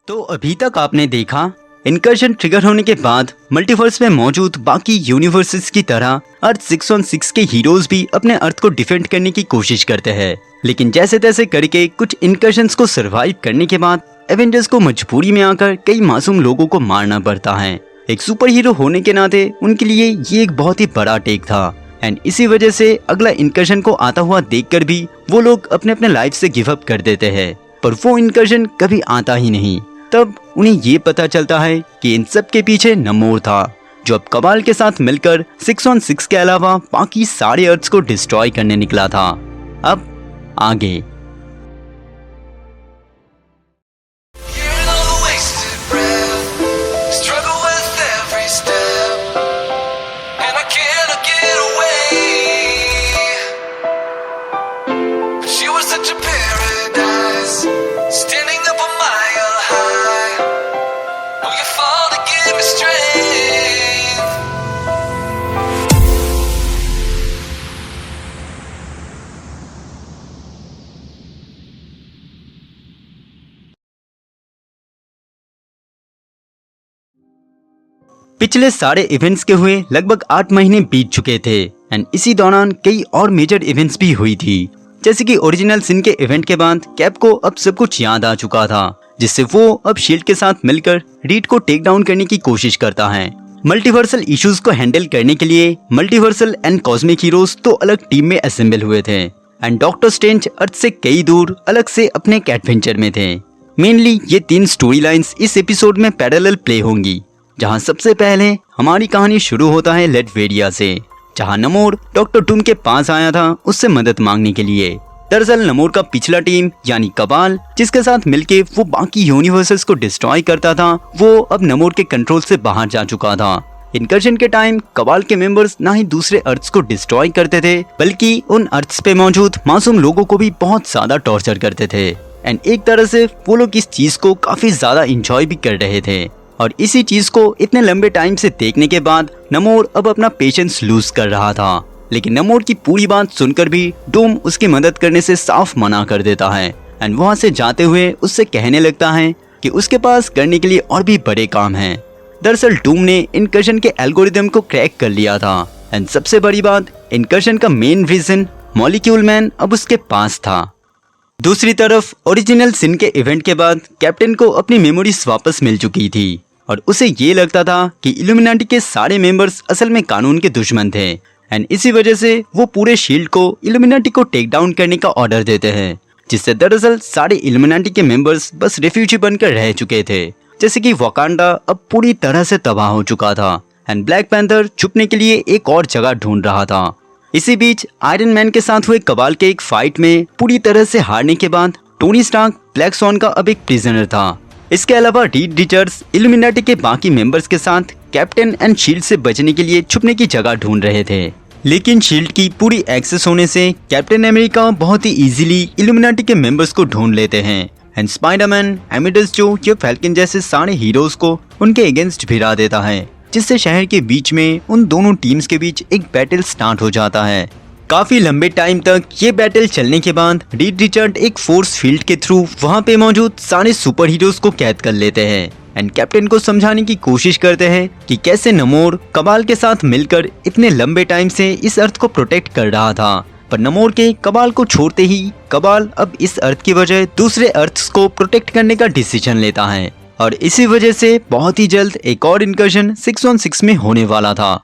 तो अभी तक आपने देखा इनकर्शन ट्रिगर होने के बाद मल्टीवर्स में मौजूद बाकी यूनिवर्सेस की तरह अर्थ 616 के हीरोज भी अपने अर्थ को डिफेंड करने की कोशिश करते हैं, लेकिन जैसे तैसे करके कुछ इनकर्शंस को सरवाइव करने के बाद एवेंजर्स को मजबूरी में आकर कई मासूम लोगों को मारना पड़ता है। एक सुपर हीरो होने के नाते उनके लिए ये एक बहुत ही बड़ा टेक था एंड इसी वजह से अगला इनकर्शन को आता हुआ देखकर भी वो लोग अपने अपने लाइफ से गिव अप कर देते हैं, पर वो इनकर्शन कभी आता ही नहीं। तब उन्हें ये पता चलता है कि इन सब के पीछे नमोर था, जो अब कबाल के साथ मिलकर 616 के अलावा बाकी सारे अर्थ्स को डिस्ट्रॉय करने निकला था। अब आगे पिछले सारे इवेंट्स के हुए लगभग 8 महीने बीत चुके थे एंड इसी दौरान कई और मेजर इवेंट्स भी हुई थी। जैसे कि ओरिजिनल सिन के इवेंट के बाद कैप को अब सब कुछ याद आ चुका था, जिससे वो अब शील्ड के साथ मिलकर रीड को टेक डाउन करने की कोशिश करता है। मल्टीवर्सल इश्यूज को हैंडल करने के लिए मल्टीवर्सल एंड कॉस्मिक हीरोज तो अलग टीम में असेंबल हुए थे एंड डॉक्टर स्ट्रेंज अर्थ से कई दूर अलग से अपने एक एडवेंचर में थे। मेनली ये 3 स्टोरी लाइन्स इस एपिसोड में पैरेलल प्ले होंगी, जहां सबसे पहले हमारी कहानी शुरू होता है लेटवेरिया से, जहां नमोर डॉक्टर डूम के पास आया था उससे मदद मांगने के लिए। दरअसल नमोर का पिछला टीम यानी कबाल, जिसके साथ मिलके वो बाकी यूनिवर्सेस को डिस्ट्रॉय करता था, वो अब नमोर के कंट्रोल से बाहर जा चुका था। इनकर्शन के टाइम कबाल के मेंबर्स ना ही दूसरे अर्थ्स को डिस्ट्रॉय करते थे, बल्कि उन अर्थ्स पे मौजूद मासूम लोगों को भी बहुत ज्यादा टॉर्चर करते थे एंड एक तरह से वो लोग इस चीज को काफी ज्यादा इंजॉय भी कर रहे थे। और इसी चीज को इतने लंबे टाइम से देखने के बाद नमोर अब अपना पेशेंस लूज कर रहा था, लेकिन नमोर की पूरी बात सुनकर भी डूम उसकी मदद करने से साफ मना कर देता है एंड वहां से जाते हुए उससे कहने लगता है कि उसके पास करने के लिए और भी बड़े काम हैं। दरअसल डूम ने इनकर्शन के एल्गोरिदम को क्रैक कर लिया था एंड सबसे बड़ी बात, इनकर्शन का मेन रीजन मॉलिक्यूल मैन अब उसके पास था। दूसरी तरफ ओरिजिनल सिन के इवेंट के बाद कैप्टन को अपनी मेमोरीज वापस मिल चुकी थी और उसे ये लगता था कि इल्यूमिनाटी के सारे मेंबर्स असल में कानून के दुश्मन थे एंड इसी वजह से वो पूरे शील्ड को इल्यूमिनाटी को टेक डाउन करने का ऑर्डर देते हैं, जिससे दरअसल सारे इल्यूमिनाटी के मेंबर्स बस रेफ्यूजी बनकर रह चुके थे। जैसे कि वकांडा अब पूरी तरह से तबाह हो चुका था एंड ब्लैक पैंथर छुपने के लिए एक और जगह ढूंढ रहा था। इसी बीच आयरन मैन के साथ हुए कबाल के एक फाइट में पूरी तरह से हारने के बाद टोनी स्टार्क ब्लैक स्वॉन का अब एक प्रिजनर था। इसके अलावा रीड रिचर्ड्स इल्यूमिनाटी के बाकी मेंबर्स के साथ कैप्टन एंड शील्ड से बचने के लिए छुपने की जगह ढूंढ रहे थे, लेकिन शील्ड की पूरी एक्सेस होने से कैप्टन अमेरिका बहुत ही इजीली इल्यूमिनाटी के मेंबर्स को ढूंढ लेते हैं एंड स्पाइडरमैन, एमिडस जो या फैल्कन जैसे सारे हीरोज को उनके अगेंस्ट भिड़ा देता है, जिससे शहर के बीच में उन दोनों टीम्स के बीच एक बैटल स्टार्ट हो जाता है। काफी लंबे टाइम तक ये बैटल चलने के बाद रीड रिचर्ड एक फोर्स फील्ड के थ्रू वहां पे मौजूद सारे सुपर हीरोज को कैद कर लेते हैं एंड कैप्टन को समझाने की कोशिश करते हैं कि कैसे नमोर कबाल के साथ मिलकर इतने लंबे टाइम से इस अर्थ को प्रोटेक्ट कर रहा था, पर नमोर के कबाल को छोड़ते ही कबाल अब इस अर्थ की वजह दूसरे अर्थ्स को प्रोटेक्ट करने का डिसीजन लेता है और इसी वजह से बहुत ही जल्द एक और इनकर्शन 616 में होने वाला था।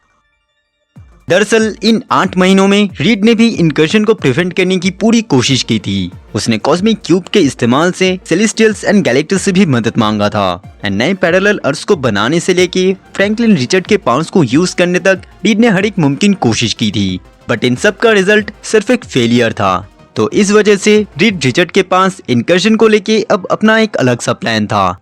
दरअसल इन 8 महीनों में रीड ने भी इनकर्शन को प्रिवेंट करने की पूरी कोशिश की थी। उसने कॉस्मिक क्यूब के इस्तेमाल से सेलेस्टियल्स एंड गैलेक्टस से भी मदद मांगा था एंड नए पैरेलल अर्थ्स को बनाने से लेके फ्रैंकलिन रिचर्ड के पावर्स को यूज करने तक रीड ने हर एक मुमकिन कोशिश की थी, बट इन सब का रिजल्ट सिर्फ एक फेलियर था। तो इस वजह से रीड रिचर्ड के पास इनकर्शन को लेके अब अपना एक अलग सा प्लान था